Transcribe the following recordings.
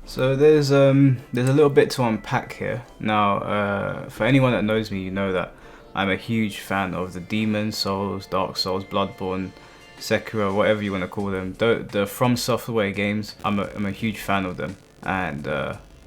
So there's a little bit to unpack here. Now, for anyone that knows me, you know that I'm a huge fan of the Demon Souls, Dark Souls, Bloodborne, Sekiro, whatever you want to call them. The From Software games, I'm a huge fan of them, and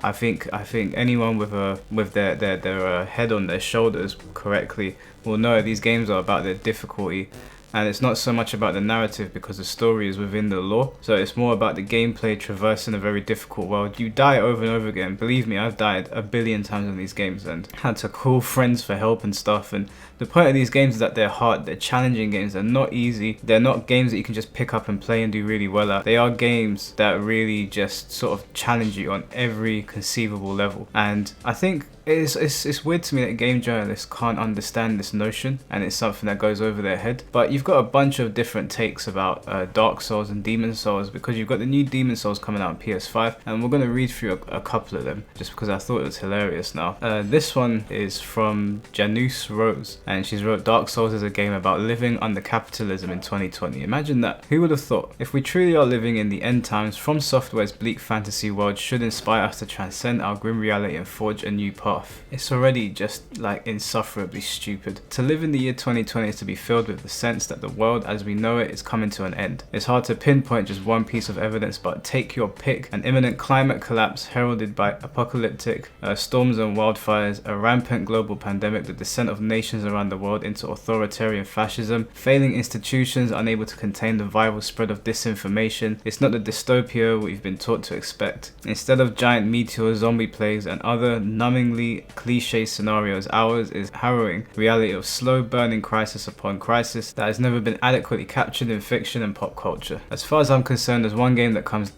I think anyone with their head on their shoulders correctly will know these games are about their difficulty. And it's not so much about the narrative because the story is within the lore. So it's more about the gameplay traversing a very difficult world. You die over and over again. Believe me, I've died a billion times in these games and had to call friends for help and stuff. And the point of these games is that they're hard, they're challenging games, they're not easy. They're not games that you can just pick up and play and do really well at. They are games that really just sort of challenge you on every conceivable level. And I think it's weird to me that game journalists can't understand this notion, and it's something that goes over their head. But you've got a bunch of different takes about Dark Souls and Demon Souls, because you've got the new Demon Souls coming out on PS5, and we're going to read through a couple of them just because I thought it was hilarious. Now, this one is from Janus Rose, and she's wrote, Dark Souls is a game about living under capitalism in 2020. Imagine that. Who would have thought? If we truly are living in the end times, From Software's bleak fantasy world should inspire us to transcend our grim reality and forge a new path. It's already just like insufferably stupid. To live in the year 2020 is to be filled with the sense that the world as we know it is coming to an end. It's hard to pinpoint just one piece of evidence, but take your pick. An imminent climate collapse heralded by apocalyptic storms and wildfires, a rampant global pandemic, the descent of nations around the world into authoritarian fascism, failing institutions unable to contain the viral spread of disinformation. It's not the dystopia we've been taught to expect. Instead of giant meteors, zombie plagues, and other numbingly cliche scenarios, ours is harrowing reality of slow burning crisis upon crisis that has never been adequately captured in fiction and pop culture. As far as I'm concerned, there's one game that comes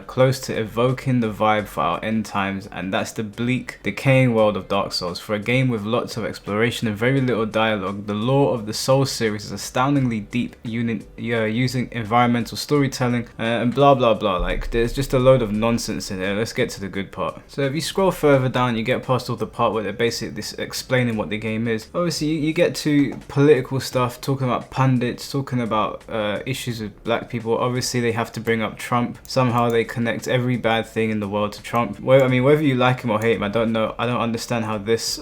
close to evoking the vibe for our end times, and that's the bleak, decaying world of Dark Souls. For a game with lots of exploration and very little dialogue, the lore of the Souls series is astoundingly deep, using environmental storytelling and blah blah blah. Like, there's just a load of nonsense in there. Let's get to the good part. So if you scroll further down, you get past all the part where they're basically explaining what the game is. Obviously, you get to political stuff, talking about pundits, talking about issues with black people. Obviously, they have to bring up Trump. Somehow they connect every bad thing in the world to Trump. Well, I mean, whether you like him or hate him, I don't know. I don't understand how this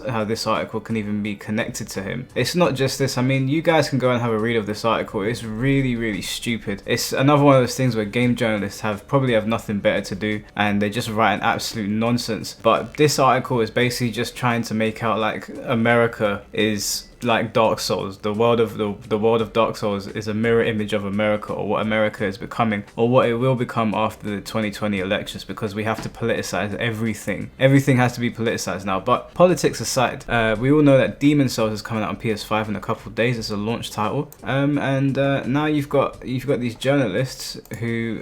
article can even be connected to him. It's not just this. I mean, you guys can go and have a read of this article. It's really, really stupid. It's another one of those things where game journalists probably have nothing better to do, and they just write an absolute nonsense. But this article is basically just trying to make out like America is like Dark Souls. The world of Dark Souls is a mirror image of America, or what America is becoming, or what it will become after the 2020 elections, because we have to politicize everything. Everything has to be politicized now. But politics aside, we all know that Demon Souls is coming out on PS5 in a couple of days. It's a launch title, and now you've got these journalists who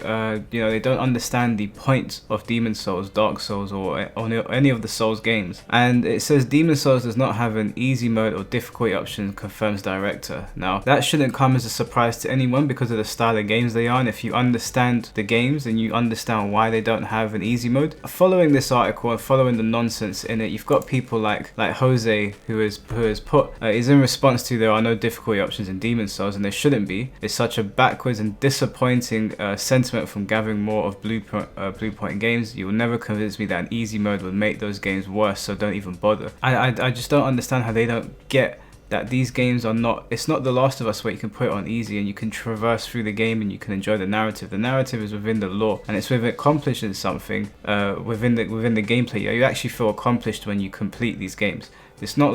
they don't understand the point of Demon Souls, Dark Souls, or any of the Souls games. And it says Demon Souls does not have an easy mode or difficulty option, confirms director. Now, that shouldn't come as a surprise to anyone because of the style of games they are, and if you understand the games and you understand why they don't have an easy mode. Following this article and following the nonsense in it, you've got people like Jose who has put is in response to there are no difficulty options in Demon Souls, and there shouldn't be. It's such a backwards and disappointing sentiment from gathering more of Bluepoint games. You will never convince me that an easy mode would make those games worse, so don't even bother. I just don't understand how they don't get that these games are not, it's not The Last of Us where you can put it on easy and you can traverse through the game and you can enjoy the narrative. The narrative is within the lore, and it's with accomplishing something within the gameplay. You actually feel accomplished when you complete these games. It's not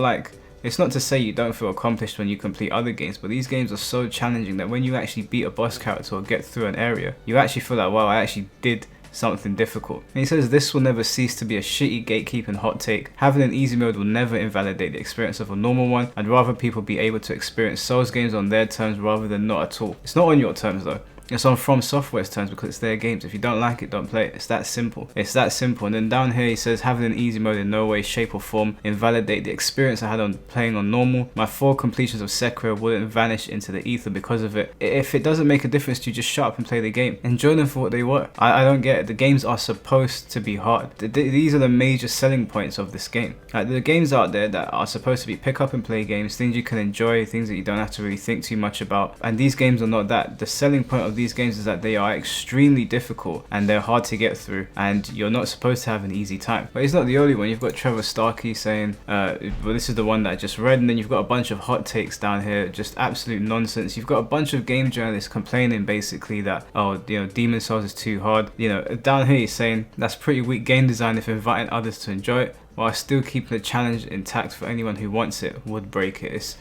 to say you don't feel accomplished when you complete other games, but these games are so challenging that when you actually beat a boss character or get through an area, you actually feel like, wow, I actually did something difficult. And he says this will never cease to be a shitty gatekeeping hot take. Having an easy mode will never invalidate the experience of a normal one. I'd rather people be able to experience Souls games on their terms rather than not at all. It's not on your terms though. It's on From Software's terms because it's their games. If you don't like it, don't play it. It's that simple. It's that simple. And then down here he says, having an easy mode in no way, shape or form invalidate the experience I had on playing on normal. My 4 completions of Sekiro wouldn't vanish into the ether because of it. If it doesn't make a difference to you, just shut up and play the game. Enjoy them for what they were. I don't get it. The games are supposed to be hard. These are the major selling points of this game. Like, the games out there that are supposed to be pick up and play games, things you can enjoy, things that you don't have to really think too much about. And these games are not that. The selling point of of these games is that they are extremely difficult and they're hard to get through, and you're not supposed to have an easy time. But he's not the only one. You've got Trevor Starkey saying, well, this is the one that I just read, and then you've got a bunch of hot takes down here, just absolute nonsense. You've got a bunch of game journalists complaining basically that, oh, you know, Demon Souls is too hard. You know, down here he's saying that's pretty weak game design if inviting others to enjoy it, while still keeping the challenge intact for anyone who wants it would break it. It's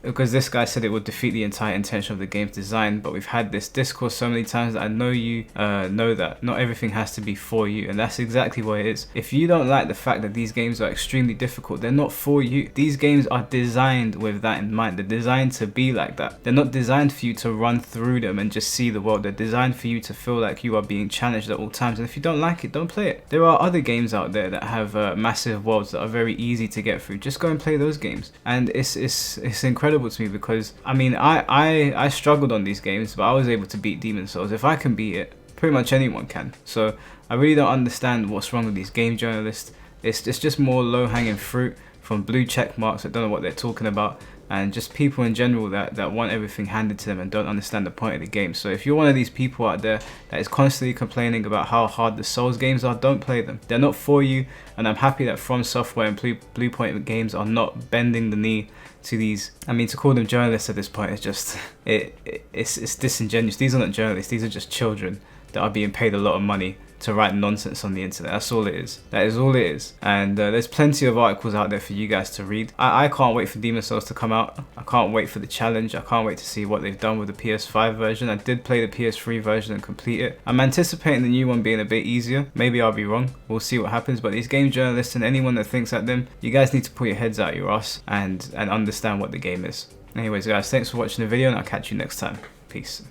because this guy said it would defeat the entire intention of the game's design, but we've had this discourse so many times that I know you know that not everything has to be for you, and that's exactly what it is. If you don't like the fact that these games are extremely difficult, they're not for you. These games are designed with that in mind. They're designed to be like that. They're not designed for you to run through them and just see the world. They're designed for you to feel like you are being challenged at all times, and if you don't like it, don't play it. There are other games out there that have massive worlds that are very easy to get through. Just go and play those games, and it's incredible to me, because I mean I struggled on these games, but I was able to beat Demon Souls. If I can beat it, pretty much anyone can. So I really don't understand what's wrong with these game journalists. It's just more low-hanging fruit from blue check marks that don't know what they're talking about, and just people in general that want everything handed to them and don't understand the point of the game. So if you're one of these people out there that is constantly complaining about how hard the Souls games are, don't play them. They're not for you, and I'm happy that From Software and Bluepoint Games are not bending the knee to these. I mean, to call them journalists at this point is just it's disingenuous. These are not journalists, these are just children that are being paid a lot of money to write nonsense on the internet. That's all it is. That is all it is. And there's plenty of articles out there for you guys to read. I can't wait for Demon Souls to come out. I can't wait for the challenge. I can't wait to see what they've done with the PS5 version. I did play the PS3 version and complete it. I'm anticipating the new one being a bit easier. Maybe I'll be wrong. We'll see what happens. But these game journalists and anyone that thinks like them, you guys need to put your heads out your ass and understand what the game is. Anyways guys, thanks for watching the video, and I'll catch you next time. Peace.